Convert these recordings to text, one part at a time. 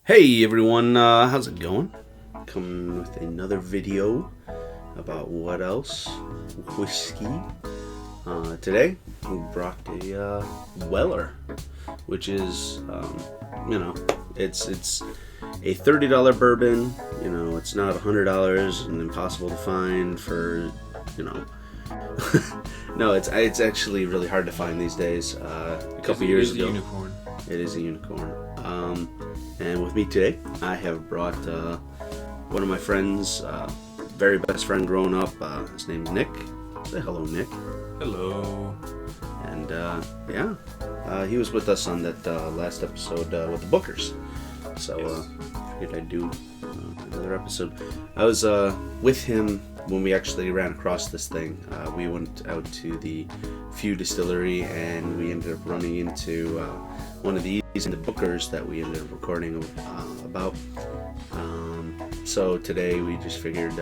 Hey everyone, how's it going? Coming with another video about what else? Whiskey. Today we brought a Weller, which is, it's a $30 bourbon. It's not $100 and impossible to find for, no, it's actually really hard to find these days. A couple years ago, it is a unicorn. And with me today, I have brought one of my friends, very best friend growing up. His name's Nick. Say hello, Nick. Hello. And he was with us on that last episode with the Bookers. So figured I'd do another episode. I was with him when we actually ran across this thing. We went out to the VTOWhiskey distillery and we ended up running into one of these in the Bookers that we ended up recording about. So today we just figured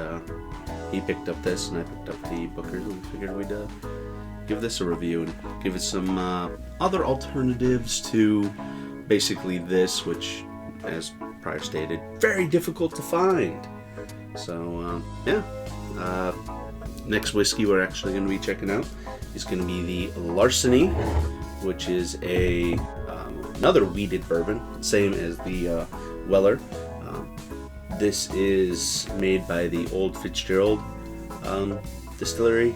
he picked up this and I picked up the Bookers, and we figured we'd give this a review and give it some other alternatives to basically this, which, as prior stated, very difficult to find. So next whiskey we're actually going to be checking out is going to be the Larceny, which is another wheated bourbon, same as the Weller. This is made by the Old Fitzgerald distillery,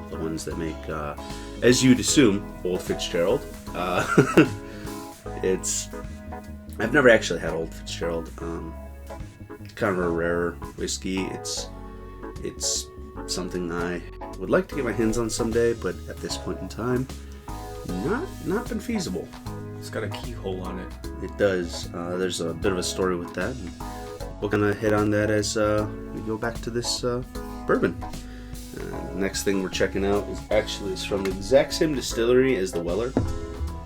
the ones that make, as you'd assume, Old Fitzgerald. I've never actually had Old Fitzgerald. Kind of a rare whiskey. It's something I would like to get my hands on someday, but at this point in time, not been feasible. It's got a keyhole on it. It does. There's a bit of a story with that, and we're gonna hit on that as we go back to this bourbon. Next thing we're checking out is from the exact same distillery as the Weller.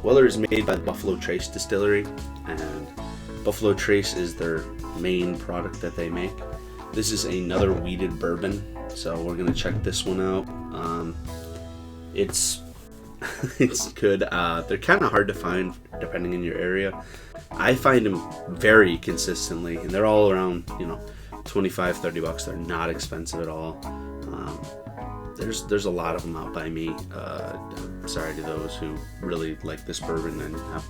Weller is made by the Buffalo Trace distillery, and Buffalo Trace is their main product that they make. This is another wheated bourbon, so we're gonna check this one out. It's good. They're kind of hard to find depending on your area. I find them very consistently, and they're all around $25-30. They're not expensive at all. There's a lot of them out by me. I'm sorry to those who really like this bourbon and have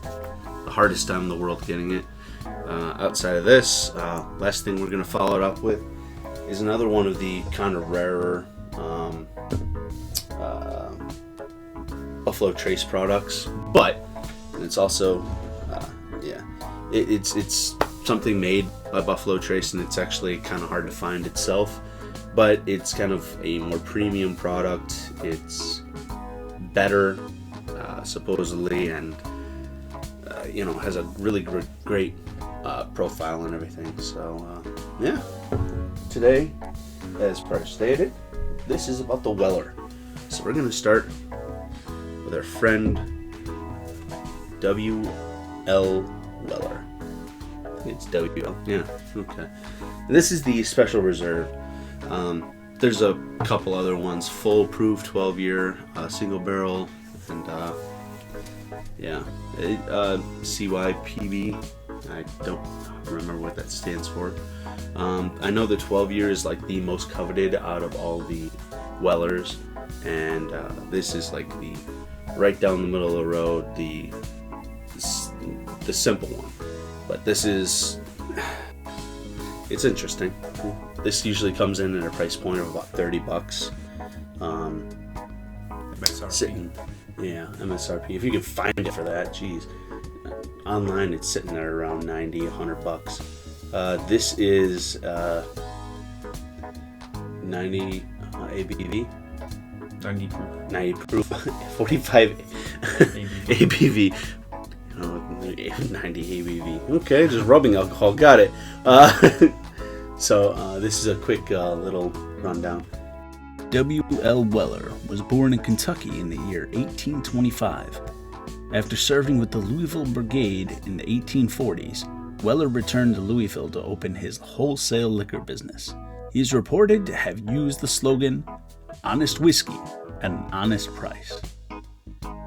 the hardest time in the world getting it. Outside of this, last thing we're going to follow it up with is another one of the kind of rarer Buffalo Trace products, but it's also it's something made by Buffalo Trace, and it's actually kind of hard to find itself, but it's kind of a more premium product. It's better supposedly, and has a really great profile and everything. So today, as prior stated, this is about the Weller. So we're going to start with our friend W.L. Weller. I think it's W.L. Yeah, okay. And this is the Special Reserve. There's a couple other ones, full proof 12-year single barrel, and CYPB. I don't remember what that stands for. I know the 12-year is like the most coveted out of all the Wellers, and this is like the right down the middle of the road, the simple one. But this is, it's interesting. This usually comes in at a price point of about $30. MSRP. MSRP. If you can find it for that, geez. Online, it's sitting there around $90-100. This is 90 ABV. 90 proof. 45 ABV. 90 ABV. Okay, just rubbing alcohol. Got it. So this is a quick little rundown. W.L. Weller was born in Kentucky in the year 1825. After serving with the Louisville Brigade in the 1840s, Weller returned to Louisville to open his wholesale liquor business. He is reported to have used the slogan, "Honest whiskey at an honest price."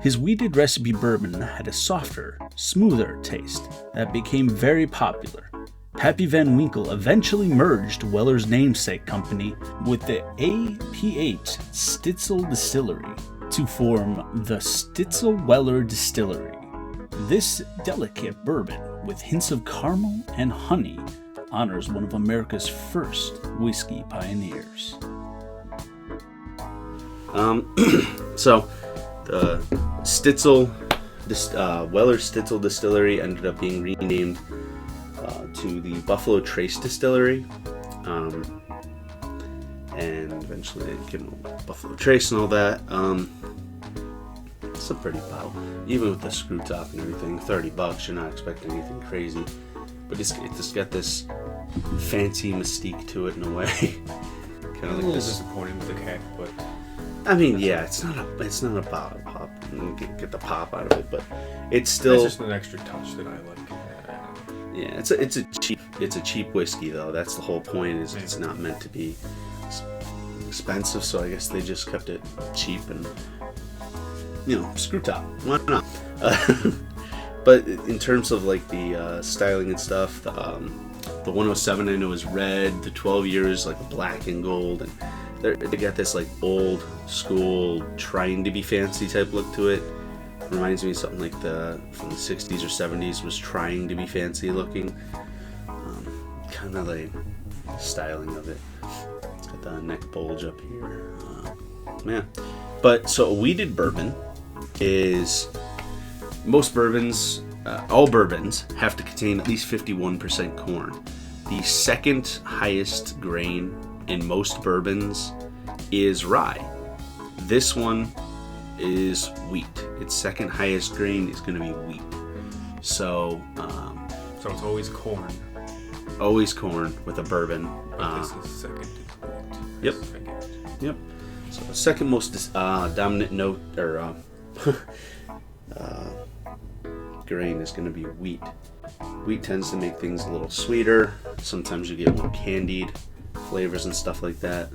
His wheated recipe bourbon had a softer, smoother taste that became very popular, Pappy Van Winkle eventually merged Weller's namesake company with the APH Stitzel Distillery to form the Stitzel Weller Distillery. This delicate bourbon, with hints of caramel and honey, honors one of America's first whiskey pioneers. So the Weller Stitzel Distillery ended up being renamed to the Buffalo Trace Distillery, and eventually it became Buffalo Trace and all that. It's a pretty bottle, even with the screw top and everything. $30, you're not expecting anything crazy, but it's got this fancy mystique to it in a way. Kind of like this. Disappointing with the cap, but I mean, yeah, it's not a bottle pop. You get the pop out of it, but it's still. It's just an extra touch that I like. Yeah, it's a cheap whiskey though. That's the whole point. Is it's not meant to be expensive, so I guess they just kept it cheap and screw top. Why not? But in terms of like the styling and stuff, the 107 I know is red. The 12 years like black and gold, and they got this like old school trying to be fancy type look to it. Reminds me of something like from the 60s or 70s was trying to be fancy looking. Kind of like styling of it. It's got the neck bulge up here. Yeah. But so a weeded bourbon is most bourbons, all bourbons have to contain at least 51% corn. The second highest grain in most bourbons is rye. This one is wheat. Its second highest grain is going to be wheat. So it's always corn. Always corn with a bourbon. But this is second is wheat. Yep. Yep. So the second most dominant note or grain is going to be wheat. Wheat tends to make things a little sweeter. Sometimes you get more candied flavors and stuff like that.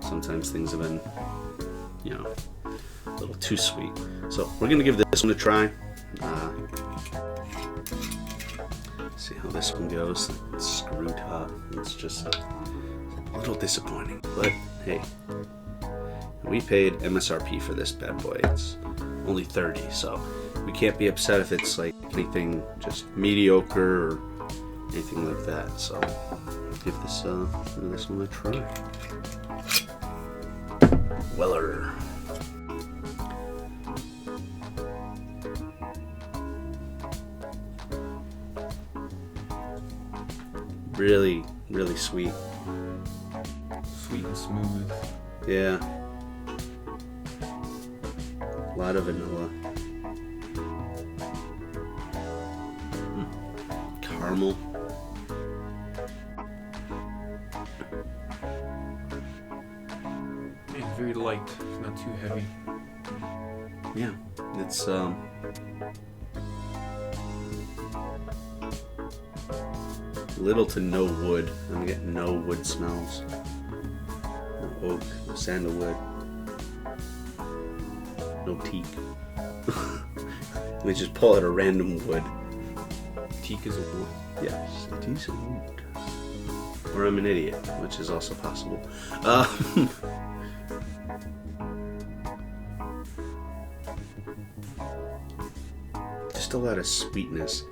Sometimes things have been, a little too sweet. So we're going to give this one a try. See how this one goes. Screw top. It's just a little disappointing. But hey, we paid MSRP for this bad boy. It's only $30, so we can't be upset if it's like anything just mediocre or anything like that. So give this one a try. Weller. Really, really sweet. Sweet and smooth. Yeah. A lot of vanilla. Caramel. It's very light. It's not too heavy. Yeah. It's little to no wood. I'm getting no wood smells. No oak, no sandalwood, no teak. We just pull out a random wood. Teak is a wood. Yes, teak's a wood. Or I'm an idiot, which is also possible. Just a lot of sweetness.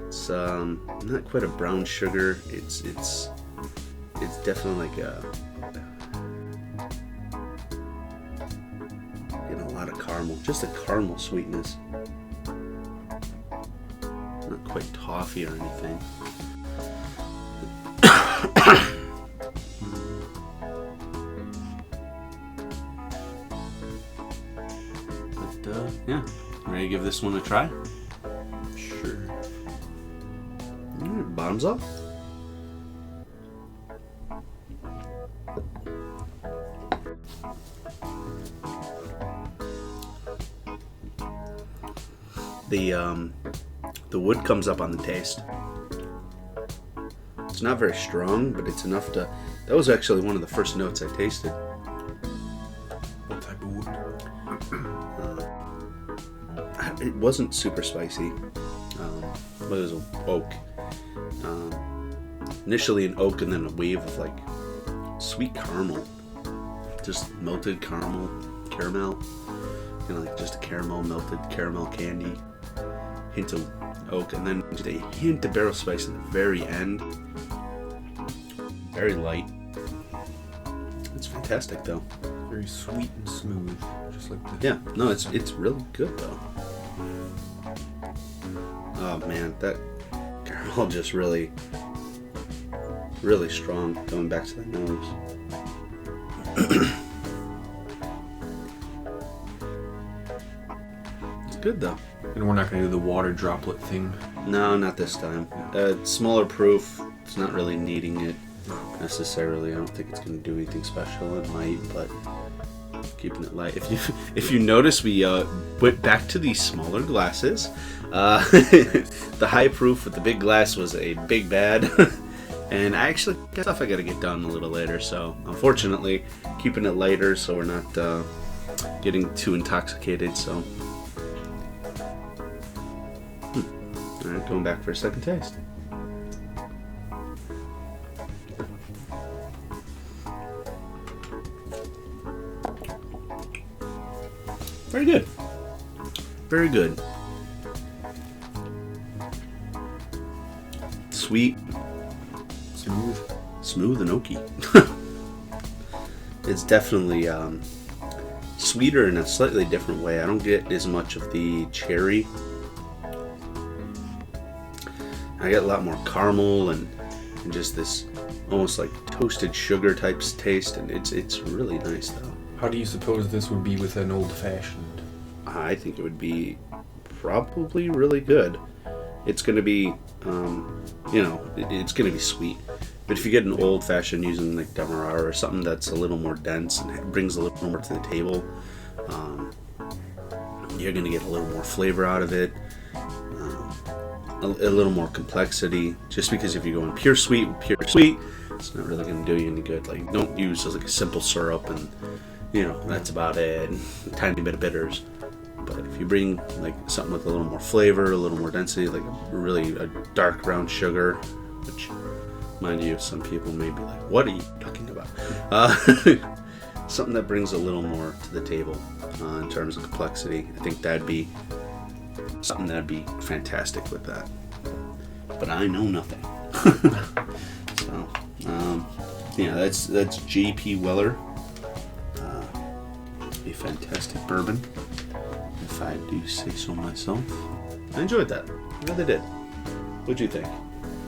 It's not quite a brown sugar. It's definitely like a lot of caramel. Just a caramel sweetness. Not quite toffee or anything. But yeah, ready to give this one a try? Sure. Alright, bottoms up. The wood comes up on the taste. It's not very strong, but it's enough to. That was actually one of the first notes I tasted. What type of wood? It wasn't super spicy, but it was oak. initially an oak and then a wave of like sweet caramel, just melted caramel, like just a caramel, melted caramel candy, hint of oak, and then just a hint of barrel spice at the very end. Very light. It's fantastic though. Very sweet and smooth, just like this. Yeah, no, it's really good though. Oh man, that caramel just really strong going back to the nose. It's good though. And we're not going to do the water droplet thing. No, not this time. Smaller proof. It's not really needing it necessarily. I don't think it's going to do anything special. It might, but keeping it light. If you notice, we went back to these smaller glasses. The high proof with the big glass was a big bad. And I actually got stuff I got to get done a little later. So unfortunately, keeping it lighter so we're not getting too intoxicated. So. Alright, going back for a second taste. Very good. Very good. Sweet. Smooth and oaky. It's definitely sweeter in a slightly different way. I don't get as much of the cherry. I get a lot more caramel and just this almost like toasted sugar type taste, and it's really nice though. How do you suppose this would be with an old fashioned? I think it would be probably really good. It's going to be, it's going to be sweet. But if you get an old fashioned using like Demerara or something that's a little more dense and brings a little more to the table, you're going to get a little more flavor out of it. A little more complexity, just because if you're going pure sweet, it's not really going to do you any good. Like, don't use like a simple syrup and that's about it, and a tiny bit of bitters. But if you bring like something with a little more flavor, a little more density, like a dark brown sugar, which, mind you, some people may be like, what are you talking about? Something that brings a little more to the table in terms of complexity. I think that'd be something that'd be fantastic with that. But I know nothing. So, that's J.P. Weller. A fantastic bourbon, if I do say so myself. I enjoyed that. I really did. What'd you think?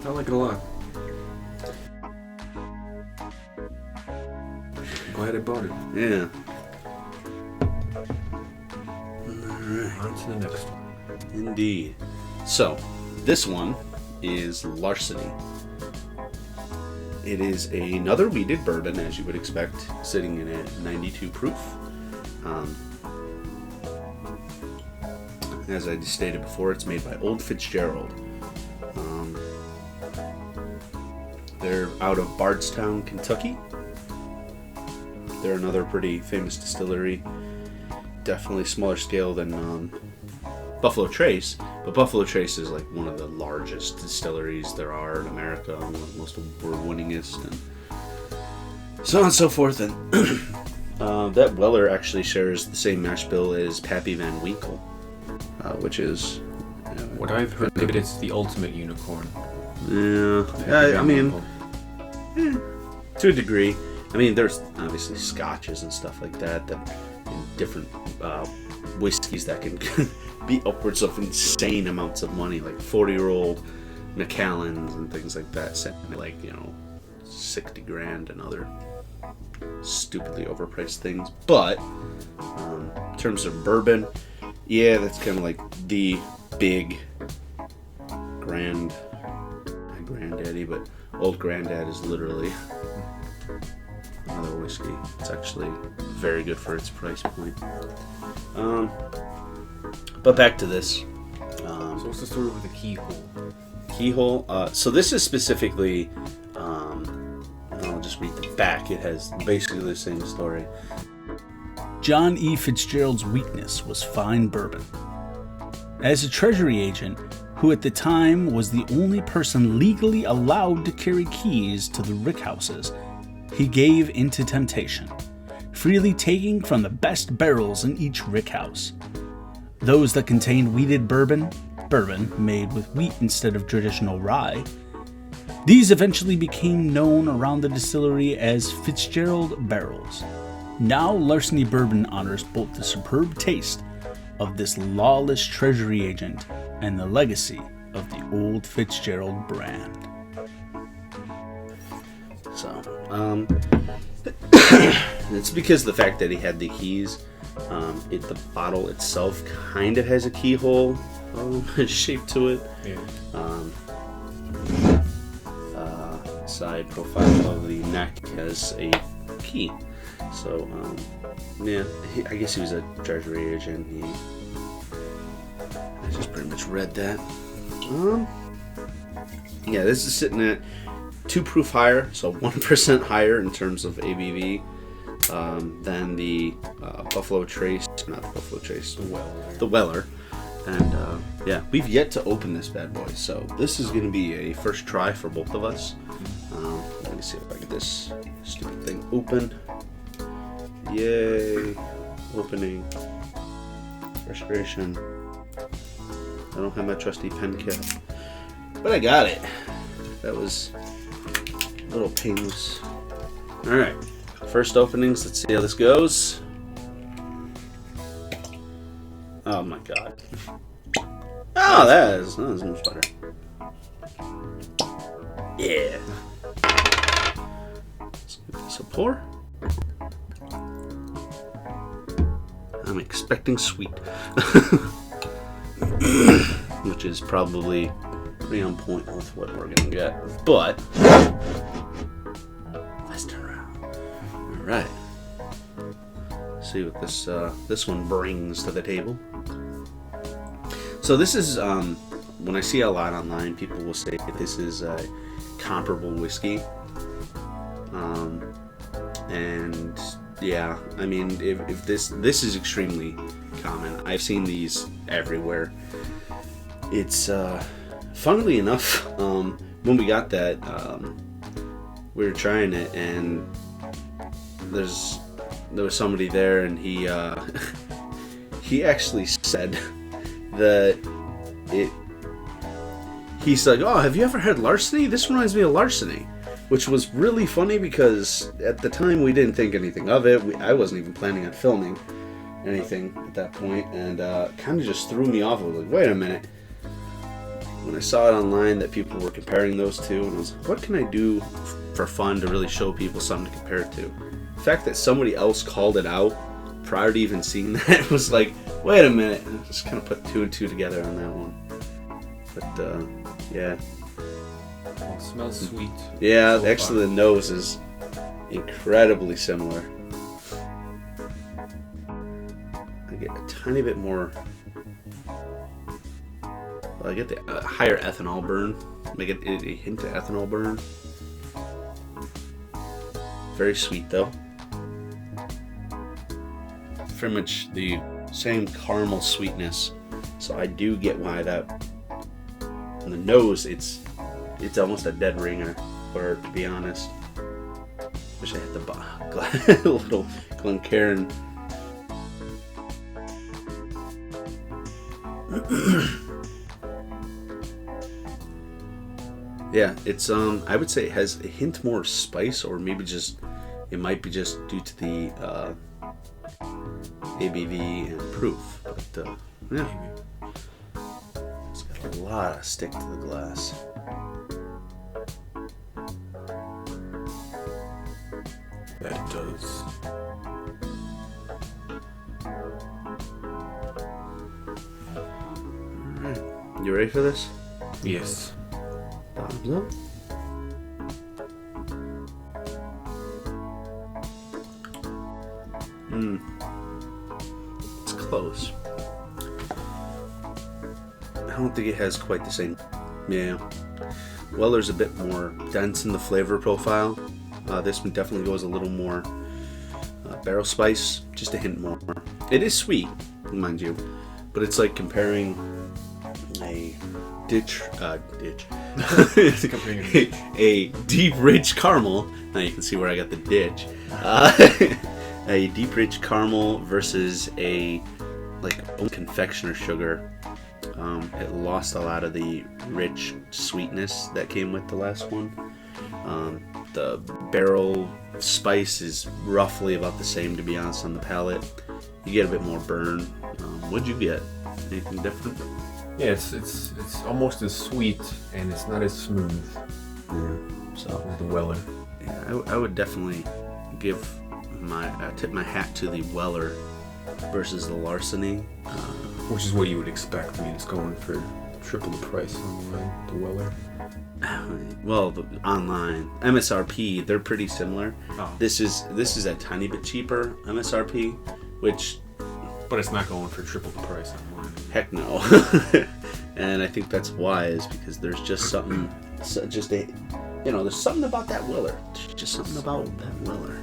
I like it a lot. Glad I bought it. Yeah. Alright. On to the next one. Indeed. So, this one is Larceny. It is another wheated bourbon, as you would expect, sitting in at 92 proof. As I stated before, it's made by Old Fitzgerald. They're out of Bardstown, Kentucky. They're another pretty famous distillery. Definitely smaller scale than Buffalo Trace, but Buffalo Trace is like one of the largest distilleries there are in America, one of the most award-winningest, and so on and so forth. And that Weller actually shares the same mash bill as Pappy Van Winkle, which is what I've heard. Maybe it's the ultimate unicorn. Yeah, I mean, to a degree. I mean, there's obviously scotches and stuff like that and different whiskeys that can be upwards of insane amounts of money, like 40-year-old Macallans and things like that, set like $60,000 and other stupidly overpriced things. But in terms of bourbon, yeah, that's kind of like the big granddaddy, but Old Granddad is literally another whiskey. It's actually very good for its price point. But back to this. So what's the story with the keyhole? Keyhole. So this is specifically. I'll just read the back. It has basically the same story. John E. Fitzgerald's weakness was fine bourbon. As a treasury agent, who at the time was the only person legally allowed to carry keys to the rickhouses, he gave into temptation, freely taking from the best barrels in each rickhouse. Those that contained wheated bourbon made with wheat instead of traditional rye. These eventually became known around the distillery as Fitzgerald barrels. Now Larceny Bourbon honors both the superb taste of this lawless treasury agent and the legacy of the old Fitzgerald brand. So, it's because of the fact that he had the keys. The bottle itself kind of has a keyhole shape to it. Yeah. Side profile of the neck has a key. So, I guess he was a treasury agent. I just pretty much read that. This is sitting at 2 proof higher, so 1% higher in terms of ABV than the Buffalo Trace, not the Buffalo Trace, the Weller. And we've yet to open this bad boy, so this is going to be a first try for both of us. Let me see if I can get this stupid thing open. Yay! Opening. Frustration. I don't have my trusty pen cap, but I got it. That was a little painless. All right, first openings. Let's see how this goes. Oh my god. Oh, that is much better. Yeah. Let's give this a pour. I'm expecting sweet. Which is probably pretty on point with what we're gonna get. But let's turn around. Alright. See what this one brings to the table. So this is when I see a lot online, people will say this is a comparable whiskey. And yeah, I mean, if this is extremely common. I've seen these everywhere. It's funnily enough, when we got that, we were trying it, and there was somebody there, and he he actually said that he's like, oh, have you ever had Larceny? This reminds me of Larceny. Which was really funny because at the time we didn't think anything of it. I wasn't even planning on filming anything at that point, and kind of just threw me off. I was like, wait a minute. When I saw it online that people were comparing those two, and I was like, what can I do for fun to really show people something to compare it to? The fact that somebody else called it out prior to even seeing that was like, wait a minute. And I just kind of put 2 and 2 together on that one. But yeah. Well, it smells sweet. Yeah, so actually the nose is incredibly similar. I get a tiny bit more. Well, I get the higher ethanol burn. I get a hint of ethanol burn. Very sweet though. Pretty much the same caramel sweetness. So I do get why that. On the nose, it's almost a dead ringer, or to be honest. Wish I had the little Glencairn. Yeah, it's I would say it has a hint more spice, or maybe it might be just due to the ABV and proof. But yeah, it's got a lot of stick to the glass. That it does. Alright. You ready for this? Yes. Bottoms up. It's close. I don't think it has quite the same. Yeah. Weller's a bit more dense in the flavor profile. This one definitely goes a little more barrel spice, just a hint more. It is sweet, mind you, but it's like comparing a a deep rich caramel. Now you can see where I got the ditch. A deep rich caramel versus a confectioner sugar. It lost a lot of the rich sweetness that came with the last one. The barrel spice is roughly about the same, to be honest, on the palate. You get a bit more burn. What'd you get? Anything different? Yeah, it's almost as sweet, and it's not as smooth. Yeah. So as the Weller. Yeah, I would definitely tip my hat to the Weller versus the Larceny. Which is what you would expect. I mean, it's going for triple the price online, the Weller. Well, online MSRP, they're pretty similar. Oh. This is a tiny bit cheaper MSRP, but it's not going for triple the price online. Heck no. And I think that's wise, because there's just something, there's something about that Weller. There's just something about that Weller.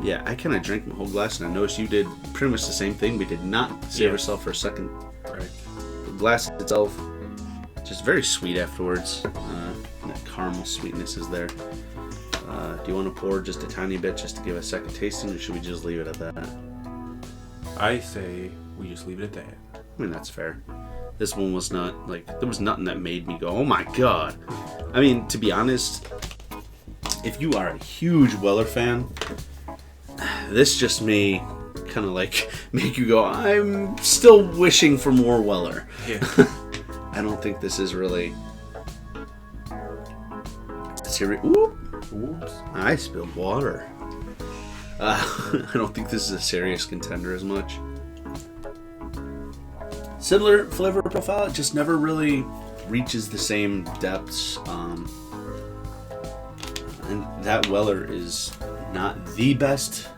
Yeah, I kind of drank my whole glass, and I noticed you did pretty much the same thing. We did not save ourselves for a second. Right. The glass itself, just very sweet afterwards. That caramel sweetness is there. Do you want to pour just a tiny bit just to give a second tasting, or should we just leave it at that? I say we just leave it at that. I mean, that's fair. This one was not, there was nothing that made me go, oh my god. I mean, to be honest, if you are a huge Weller fan, this just may kind of make you go, I'm still wishing for more Weller. Yeah. I don't think this is really serious. Oops. I spilled water. I don't think this is a serious contender as much. Similar flavor profile, it just never really reaches the same depths. And that Weller is not the best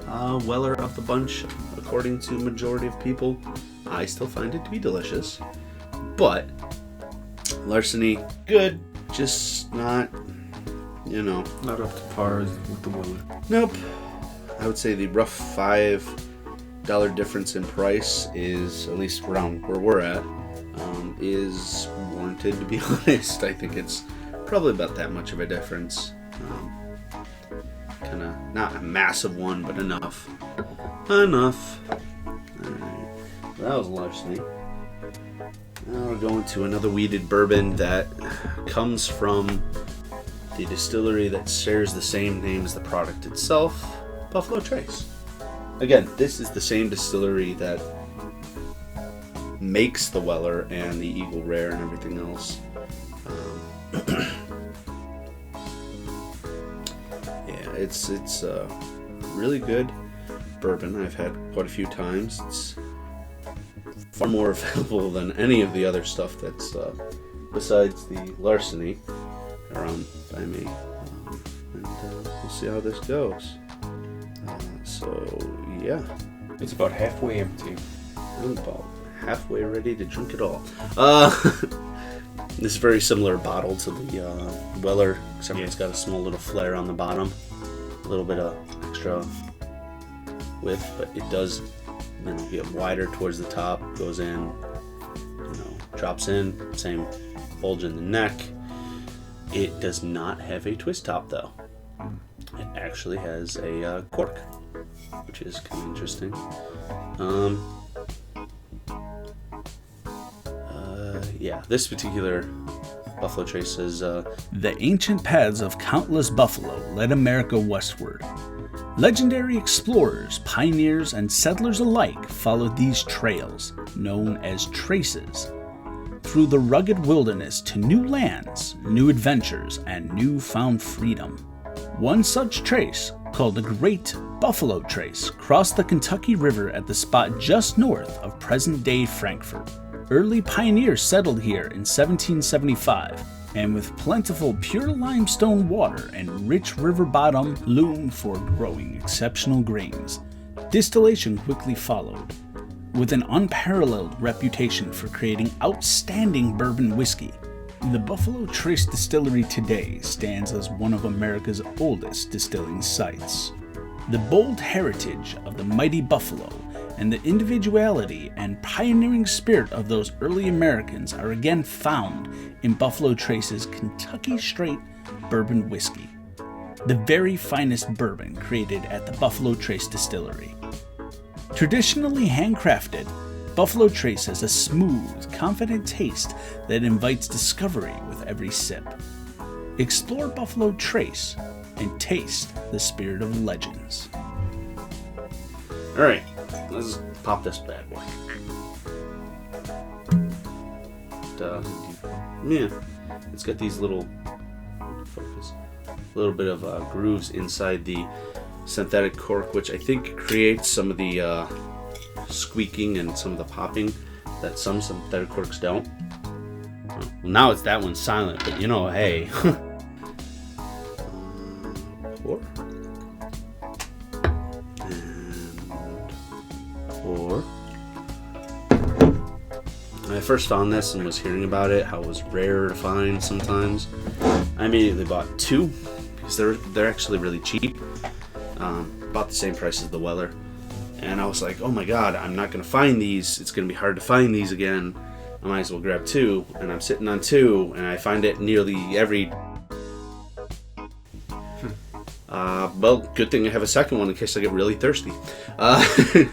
Weller of the bunch, according to majority of people. I still find it to be delicious, but Larceny, good, just not, Not up to par with the Weller. Nope. I would say the rough $5 difference in price is, at least around where we're at, is warranted, to be honest. I think it's probably about that much of a difference. Kind of not a massive one, but enough. Alright. That was Larceny. Now we're going to another weeded bourbon that comes from the distillery that shares the same name as the product itself, Buffalo Trace. Again, this is the same distillery that makes the Weller and the Eagle Rare and everything else. It's really good bourbon. I've had quite a few times. It's far more available than any of the other stuff that's besides the Larceny around by me. And we'll see how this goes. Yeah. It's about halfway empty. I'm about halfway ready to drink it all. This is very similar bottle to the Weller, except it's got a small little flare on the bottom. A little bit of extra width, but it does get wider towards the top, goes in, drops in, same bulge in the neck. It does not have a twist top though. It actually has a cork, which is kind of interesting. This particular Buffalo Trace says, the ancient paths of countless buffalo led America westward. Legendary explorers, pioneers, and settlers alike followed these trails, known as traces, through the rugged wilderness to new lands, new adventures, and newfound freedom. One such trace, called the Great Buffalo Trace, crossed the Kentucky River at the spot just north of present-day Frankfort. Early pioneers settled here in 1775, and with plentiful pure limestone water and rich river bottom loam for growing exceptional grains, distillation quickly followed. With an unparalleled reputation for creating outstanding bourbon whiskey, the Buffalo Trace Distillery today stands as one of America's oldest distilling sites. The bold heritage of the mighty buffalo and the individuality and pioneering spirit of those early Americans are again found in Buffalo Trace's Kentucky Straight Bourbon Whiskey, the very finest bourbon created at the Buffalo Trace Distillery. Traditionally handcrafted, Buffalo Trace has a smooth, confident taste that invites discovery with every sip. Explore Buffalo Trace and taste the spirit of legends. All right, let's pop this bad boy. Yeah, it's got these little bit of grooves inside the synthetic cork, which I think creates some of the squeaking and some of the popping that some synthetic corks don't. Well, now it's that one's silent, but you know, hey. Pour. And pour. When I first found this and was hearing about it, how it was rare to find sometimes, I immediately bought two because they're actually really cheap. About the same price as the Weller. And I was like, oh my god, I'm not going to find these. It's going to be hard to find these again. I might as well grab two. And I'm sitting on two, and I find it nearly every... well, good thing I have a second one in case I get really thirsty. Alright.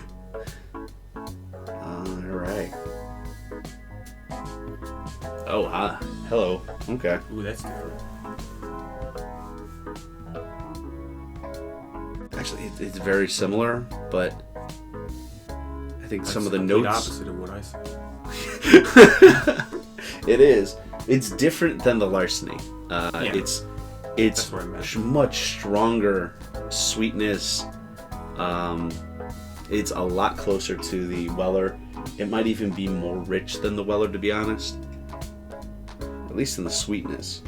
Oh, hi. Hello. Okay. Ooh, that's different. Actually, it's very similar, but I think some of the complete notes... opposite of what I said. It is. It's different than the larceny. Yeah. It's That's what I meant. much stronger sweetness. It's a lot closer to the Weller. It might even be more rich than the Weller, to be honest. At least in the sweetness.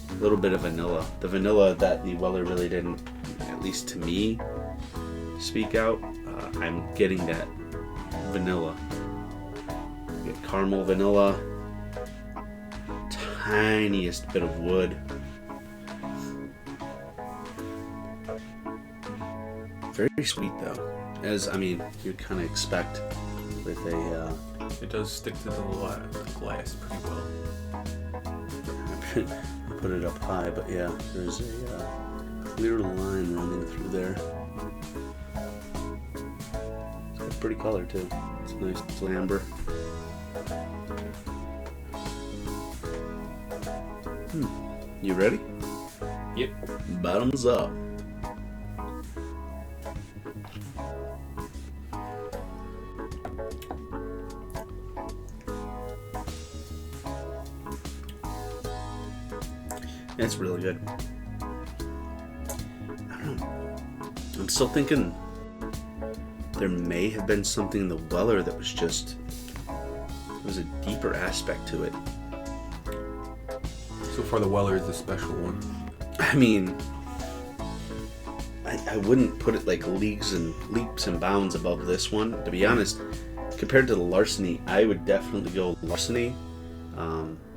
A little bit of vanilla. The vanilla that the Weller really didn't, at least to me, speak out. I'm getting that vanilla. You get caramel vanilla. Tiniest bit of wood. Very sweet though. As, I mean, you'd kind of expect with a... It does stick to the glass pretty well. I put it up high, but yeah, there's a clear line running through there. It's got a pretty color too. It's nice, it's amber. You ready? Yep. Bottoms up. It's really good. I don't know. I'm still thinking there may have been something in the Weller that was just... There was a deeper aspect to it. So far, the Weller is the special one. I mean, I wouldn't put it like leaps and bounds above this one. To be honest, compared to the larceny, I would definitely go larceny.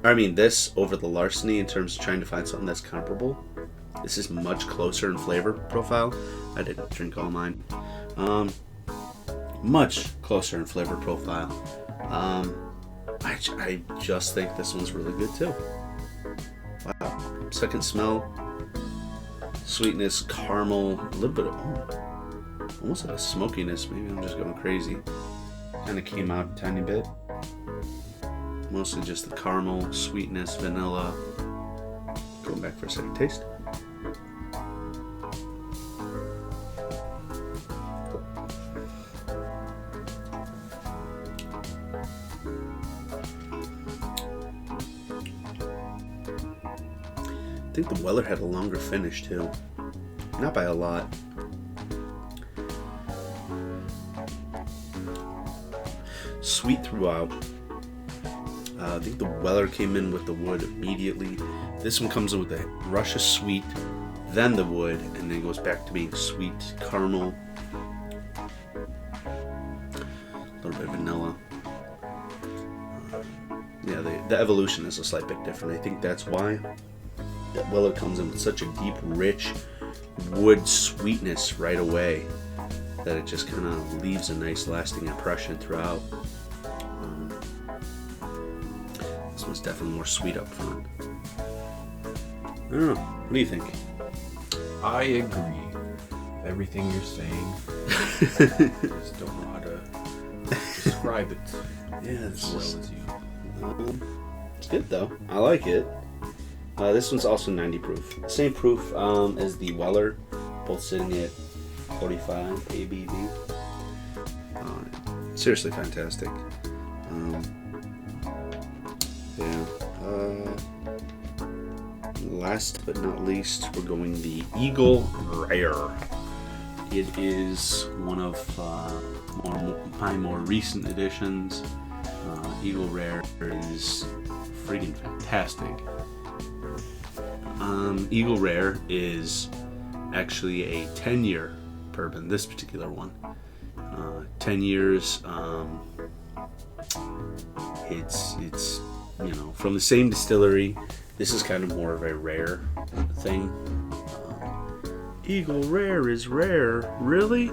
This over the larceny in terms of trying to find something that's comparable. This is much closer in flavor profile. I didn't drink all mine. Much closer in flavor profile. I just think this one's really good too. Wow. Second smell, sweetness, caramel, a little bit of almost like a smokiness. Maybe I'm just going crazy. Kind of came out a tiny bit. Mostly just the caramel, sweetness, vanilla. Going back for a second taste. I think the Weller had a longer finish too. Not by a lot. Sweet throughout. I think the Weller came in with the wood immediately. This one comes in with a rush of sweet, then the wood, and then goes back to being sweet caramel. A little bit of vanilla. Yeah, the evolution is a slight bit different. I think that's why that Weller comes in with such a deep, rich, wood sweetness right away that it just kind of leaves a nice lasting impression throughout. This one's definitely more sweet up front. I don't know. What do you think? I agree with everything you're saying. Just don't know how to describe it as well as you. It's good though. I like it. This one's also 90 proof. Same proof as the Weller, both sitting at 45 ABV. Seriously fantastic. Last but not least, we're going the Eagle Rare. It is one of my more recent additions. Eagle Rare is freaking fantastic. Eagle Rare is actually a 10-year bourbon, this particular one. 10 years. It's from the same distillery. This is kind of more of a rare thing. Eagle Rare is rare, really?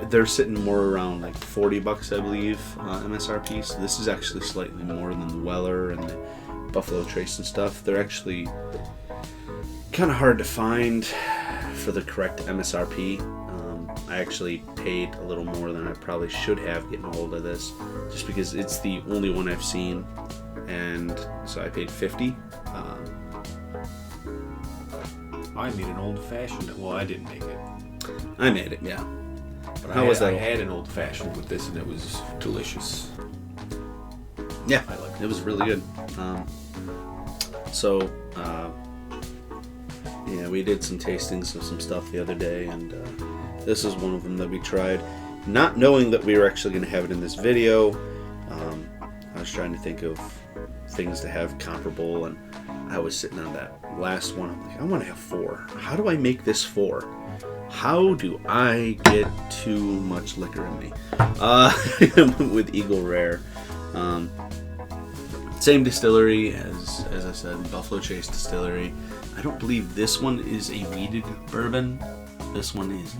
They're sitting more around like $40, I believe, MSRP. So this is actually slightly more than the Weller and the Buffalo Trace and stuff. They're actually kind of hard to find for the correct MSRP. I actually paid a little more than I probably should have getting a hold of this, just because it's the only one I've seen, and so I paid $50. I made an old-fashioned. Well, I didn't make it. I made it, yeah. But How was that? I had an old-fashioned with this, and it was delicious. Yeah, I liked it was really good. Yeah, we did some tastings of some stuff the other day, and this is one of them that we tried, not knowing that we were actually going to have it in this video. I was trying to think of things to have comparable, and I was sitting on that last one. I'm like, I want to have 4. How do I make this 4? How do I get too much liquor in me? With Eagle Rare. Same distillery as I said, Buffalo Trace Distillery. I don't believe this one is a weeded bourbon. This one is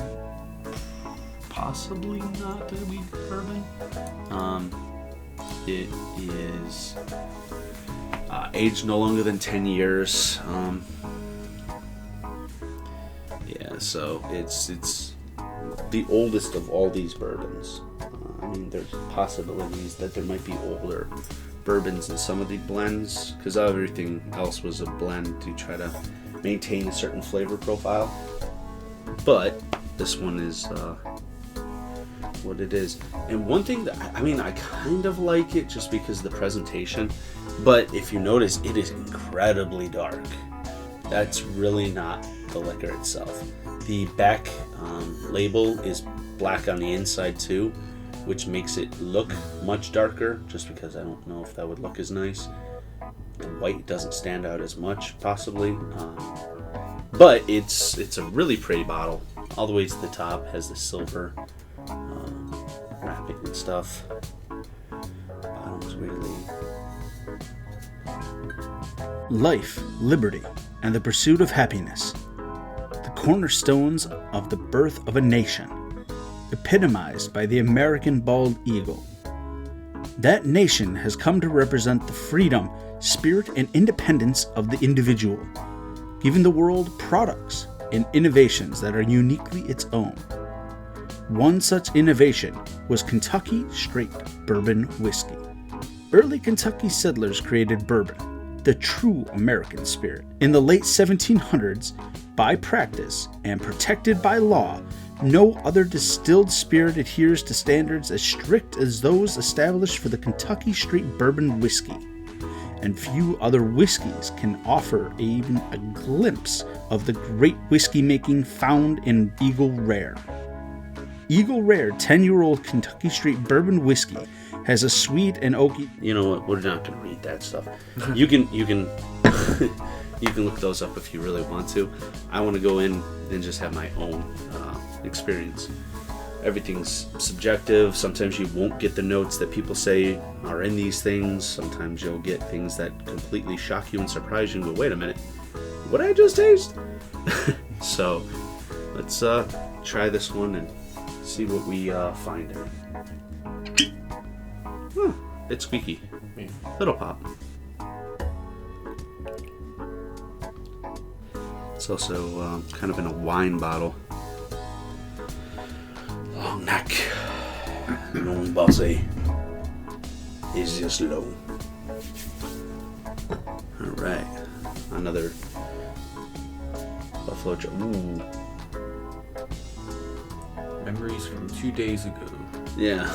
possibly not a weeded bourbon. It is aged no longer than 10 years. Yeah, so it's the oldest of all these bourbons. I mean, there's possibilities that there might be older bourbons in some of the blends, because everything else was a blend to try to maintain a certain flavor profile. But this one is what it is. And one thing that I kind of like it just because of the presentation, but if you notice, it is incredibly dark. That's really not the liquor itself. The back label is black on the inside too, which makes it look much darker, just because I don't know if that would look as nice. The white doesn't stand out as much, possibly. But it's a really pretty bottle. All the way to the top, has the silver wrapping and stuff. Bottom's really... Life, liberty, and the pursuit of happiness. The cornerstones of the birth of a nation, epitomized by the American bald eagle. That nation has come to represent the freedom, spirit, and independence of the individual, giving the world products and innovations that are uniquely its own. One such innovation was Kentucky Straight Bourbon Whiskey. Early Kentucky settlers created bourbon, the true American spirit. In the late 1700s, by practice and protected by law, no other distilled spirit adheres to standards as strict as those established for the Kentucky Straight Bourbon Whiskey, and few other whiskeys can offer even a glimpse of the great whiskey making found in Eagle Rare. Eagle Rare 10-year-old Kentucky Straight Bourbon Whiskey has a sweet and oaky... You know what? We're not going to read that stuff. You can you can look those up if you really want to. I want to go in and just have my own experience. Everything's subjective. Sometimes you won't get the notes that people say are in these things. Sometimes you'll get things that completely shock you and surprise you and go, wait a minute, what did I just taste? So let's try this one and see what we find in it. It's squeaky. Yeah. Little pop. It's also kind of in a wine bottle. Long neck. Long bossy. Is just low. Alright. Another Buffalo Joe. Ooh. Memories from 2 days ago. Yeah.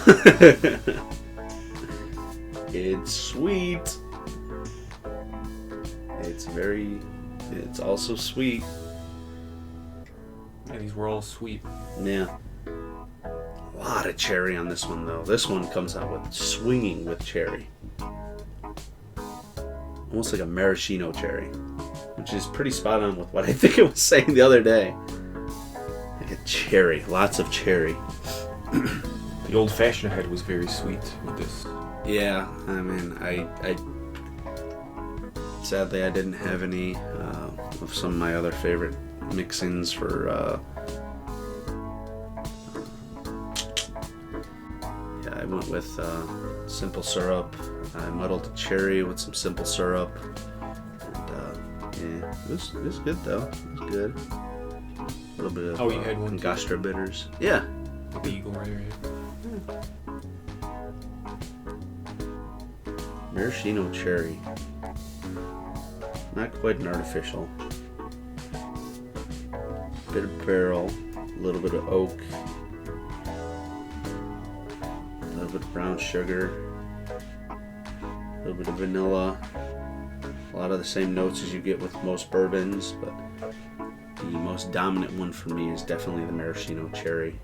It's sweet. It's also sweet. Yeah, these were all sweet. Yeah. A lot of cherry on this one, though. This one comes out with swinging with cherry. Almost like a maraschino cherry, which is pretty spot on with what I think it was saying the other day. Like a cherry. Lots of cherry. The old fashioned head was very sweet with this. Yeah, I mean, I sadly I didn't have any of some of my other favorite mix-ins for I went with simple syrup. I muddled the cherry with some simple syrup, and it was good though. It was good. A little bit of you had one Angostura bitters. Yeah. The Eagle Rare. Maraschino cherry. Not quite an artificial. Bit of barrel, a little bit of oak, a little bit of brown sugar, a little bit of vanilla. A lot of the same notes as you get with most bourbons, but the most dominant one for me is definitely the maraschino cherry.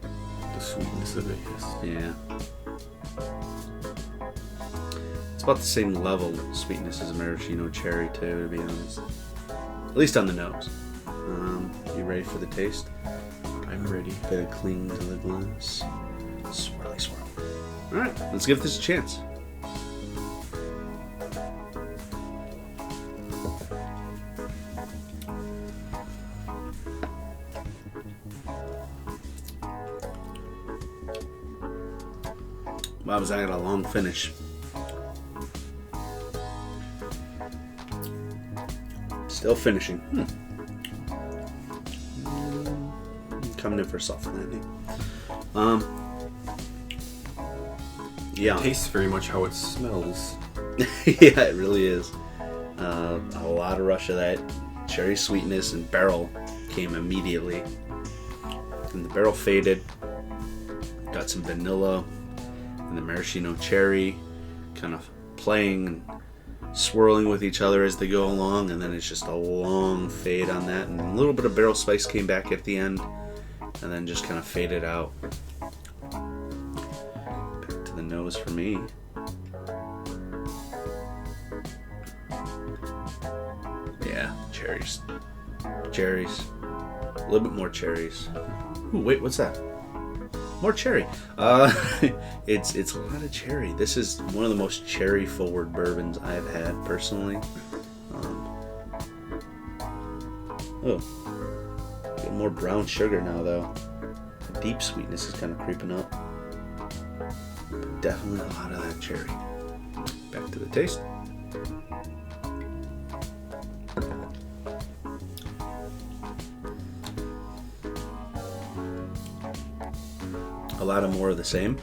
The sweetness of it, yes. Yeah. It's about the same level of sweetness as a maraschino cherry too, to be honest. At least on the nose. You ready for the taste? I'm ready. Bit of cling to the glass. Swirly swirl. Alright, let's give this a chance. Wow, was that a long finish? Still finishing. Coming in for a soft landing. Yeah. It tastes very much how it smells. Yeah, it really is. A lot of rush of that cherry sweetness and barrel came immediately. And the barrel faded. Got some vanilla and the maraschino cherry kind of playing and swirling with each other as they go along, and then it's just a long fade on that, and a little bit of barrel spice came back at the end and then just kind of faded out. Back to the nose for me. Yeah, cherries. Cherries. A little bit more cherries. Ooh, wait, what's that? More cherry. It's a lot of cherry. This is one of the most cherry forward bourbons I've had personally. Get more brown sugar now though. The deep sweetness is kind of creeping up. But definitely a lot of that cherry. Back to the taste. A lot of more of the same,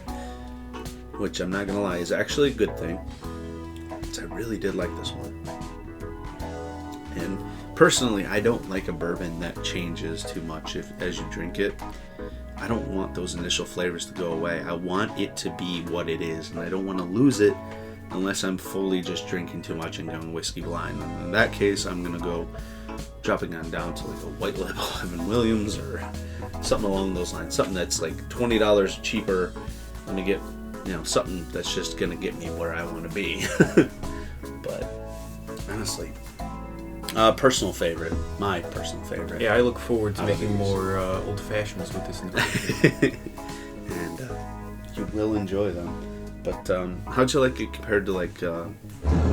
which I'm not gonna lie is actually a good thing. I really did like this one. And personally, I don't like a bourbon that changes too much as you drink it. I don't want those initial flavors to go away. I want it to be what it is, and I don't want to lose it unless I'm fully just drinking too much and going whiskey blind. And in that case, I'm gonna go dropping on down to like a white label Evan Williams or something along those lines. Something that's like $20 cheaper. Let me get, something that's just gonna get me where I want to be. But honestly, personal favorite. My personal favorite. Yeah, I look forward to making more old fashions with this in the future. And you will enjoy them. But how'd you like it compared to like the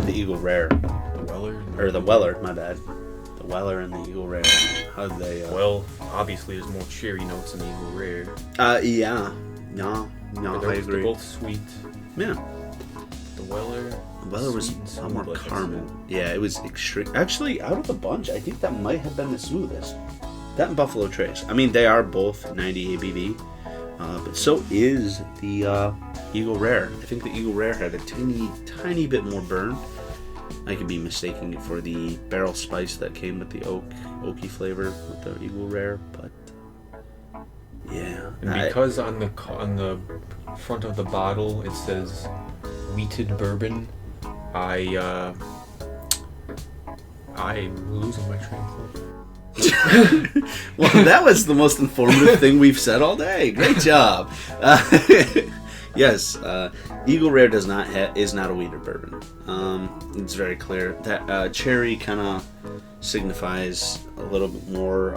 Eagle Rare? The Weller? Or the Weller, my bad. The Weller and the Eagle Rare? How do they? Well, obviously there's more cherry notes in the Eagle Rare. Yeah. No, I agree. They're both sweet. Yeah. The Weller was a lot more caramel. Yeah, it was extreme. Actually, out of the bunch, I think that might have been the smoothest. That and Buffalo Trace. I mean, they are both 90 ABV, but so is the Eagle Rare. I think the Eagle Rare had a tiny bit more burn. I could be mistaking it for the barrel spice that came with the oaky flavor with the Eagle Rare, but yeah. And because on the front of the bottle it says wheated bourbon, I'm losing my train of thought. Well, that was the most informative thing we've said all day. Great job. Yes, Eagle Rare is not a wheated bourbon. It's very clear that cherry kind of signifies a little bit more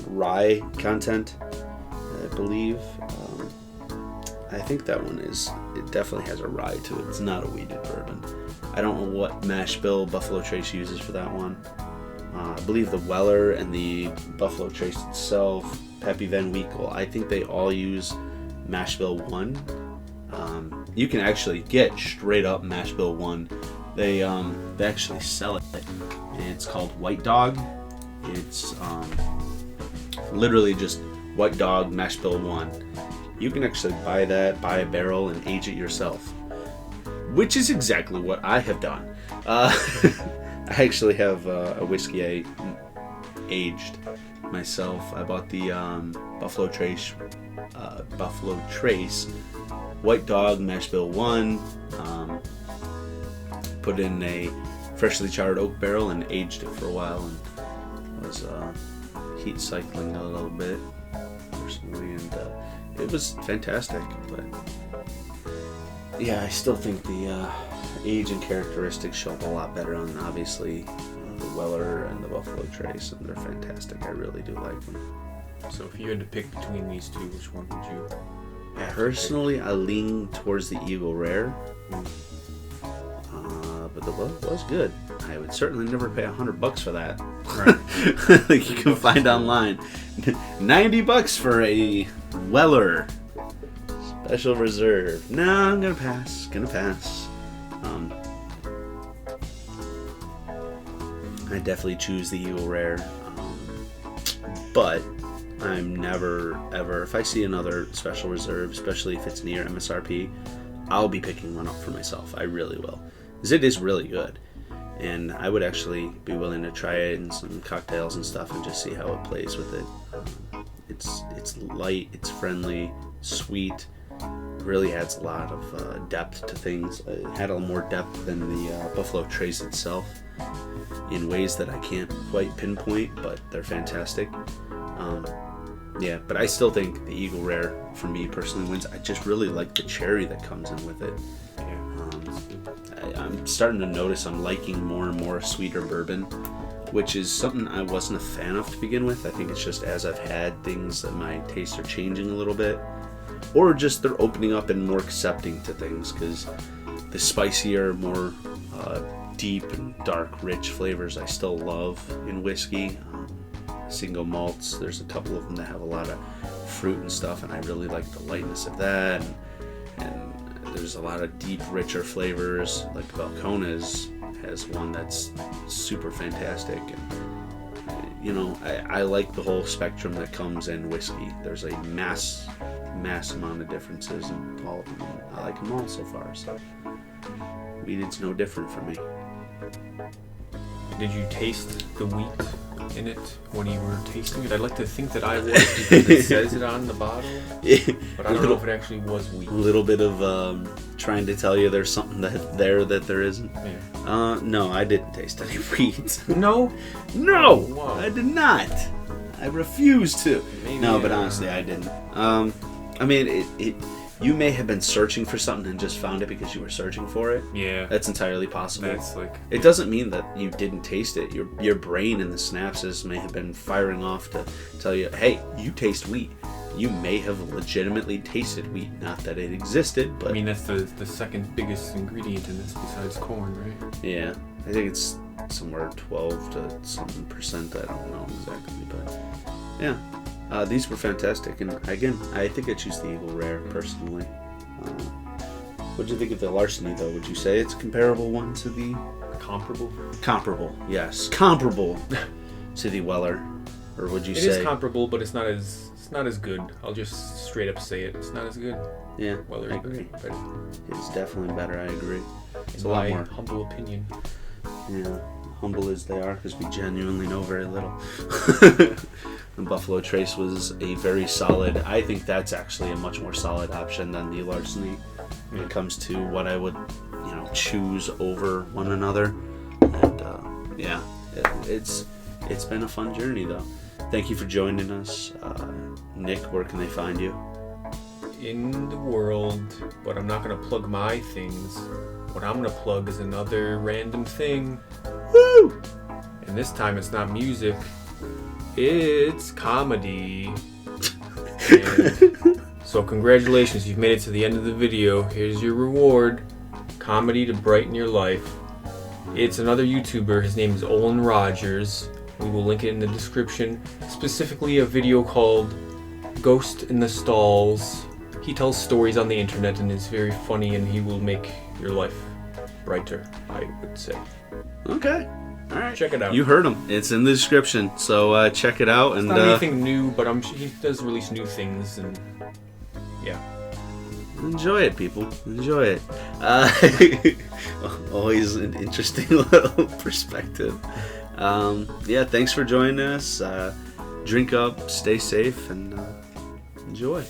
rye content, I believe. I think that one it definitely has a rye to it. It's not a wheated bourbon. I don't know what mash bill Buffalo Trace uses for that one. I believe the Weller and the Buffalo Trace itself, Pappy Van Winkle, I think they all use mash bill 1. You can actually get straight up mash bill 1. They actually sell it. It's called White Dog. It's literally just White Dog mash bill 1. You can actually buy a barrel and age it yourself, which is exactly what I have done. I actually have a whiskey I aged myself. I bought the Buffalo Trace White Dog Mash Bill 1. Put it in a freshly charred oak barrel and aged it for a while, and was heat cycling a little bit personally, and it was fantastic. But yeah, I still think the age and characteristics show up a lot better on obviously the Weller and the Buffalo Trace, and they're fantastic. I really do like them. So if you had to pick between these two, which one would you? Personally, I lean towards the Eagle Rare, but the Weller was good. I would certainly never pay $100 for that. Right. Like you can find online, $90 for a Weller Special Reserve. No, I'm gonna pass. I definitely choose the Eagle Rare, but I'm never ever, if I see another Special Reserve, especially if it's near MSRP, I'll be picking one up for myself. I really will, because it is really good, and I would actually be willing to try it in some cocktails and stuff and just see how it plays with it. It's light, it's friendly, sweet. Really adds a lot of depth to things. It had a little more depth than the Buffalo Trace itself in ways that I can't quite pinpoint, but they're fantastic. Yeah, but I still think the Eagle Rare, for me personally, wins. I just really like the cherry that comes in with it. I'm starting to notice I'm liking more and more sweeter bourbon, which is something I wasn't a fan of to begin with. I think it's just as I've had things that my tastes are changing a little bit, or just they're opening up and more accepting to things, because the spicier, more deep and dark, rich flavors I still love in whiskey. Single malts, there's a couple of them that have a lot of fruit and stuff, and I really like the lightness of that. And there's a lot of deep, richer flavors, like Valcona's has one that's super fantastic. And I like the whole spectrum that comes in whiskey. There's a mass amount of differences in all of them. I like them all so far, so wheated's no different for me. Did you taste the wheat in it when you were tasting it? I'd like to think that I was, because it says it on the bottle, but I don't know if it actually was wheat. A little bit of trying to tell you there's something that there isn't. Yeah. No, I didn't taste any wheat. No? No! Wow. I did not. I refuse to. Maybe, but honestly, I didn't. I mean, you may have been searching for something and just found it because you were searching for it. Yeah. That's entirely possible. That's like... It doesn't mean that you didn't taste it. Your brain and the synapses may have been firing off to tell you, hey, you taste wheat. You may have legitimately tasted wheat. Not that it existed, but... I mean, that's the second biggest ingredient in this besides corn, right? Yeah. I think it's somewhere 12 to something percent. I don't know exactly, but yeah. These were fantastic, and again, I think I choose the Eagle Rare personally. What do you think of the Larceny, though? Would you say it's a comparable one to the... Comparable? Comparable, yes. Comparable to the Weller. Or would you say... It is comparable, but it's not as good. I'll just straight up say it. It's not as good. Yeah, Weller I agree. better. It's definitely better, I agree. It's In a lot my more... humble opinion. Yeah, humble as they are, because we genuinely know very little. The Buffalo Trace was a very solid... I think that's actually a much more solid option than the Larceny when it comes to what I would, choose over one another. And it's been a fun journey, though. Thank you for joining us. Nick, where can they find you? In the world, but I'm not going to plug my things. What I'm going to plug is another random thing. Woo! And this time it's not music, it's comedy. And so congratulations, you've made it to the end of the video. Here's your reward. Comedy to brighten your life. It's another YouTuber. His name is Olin Rogers. We will link it in the description. Specifically a video called Ghost in the Stalls. He tells stories on the internet and is very funny, and he will make your life brighter, I would say. Okay. All right. Check it out. You heard him. It's in the description. So check it out. It's and not anything new, but he does release new things, and yeah. Enjoy it, people. Enjoy it. Always an interesting little perspective. Thanks for joining us. Drink up, stay safe, and enjoy.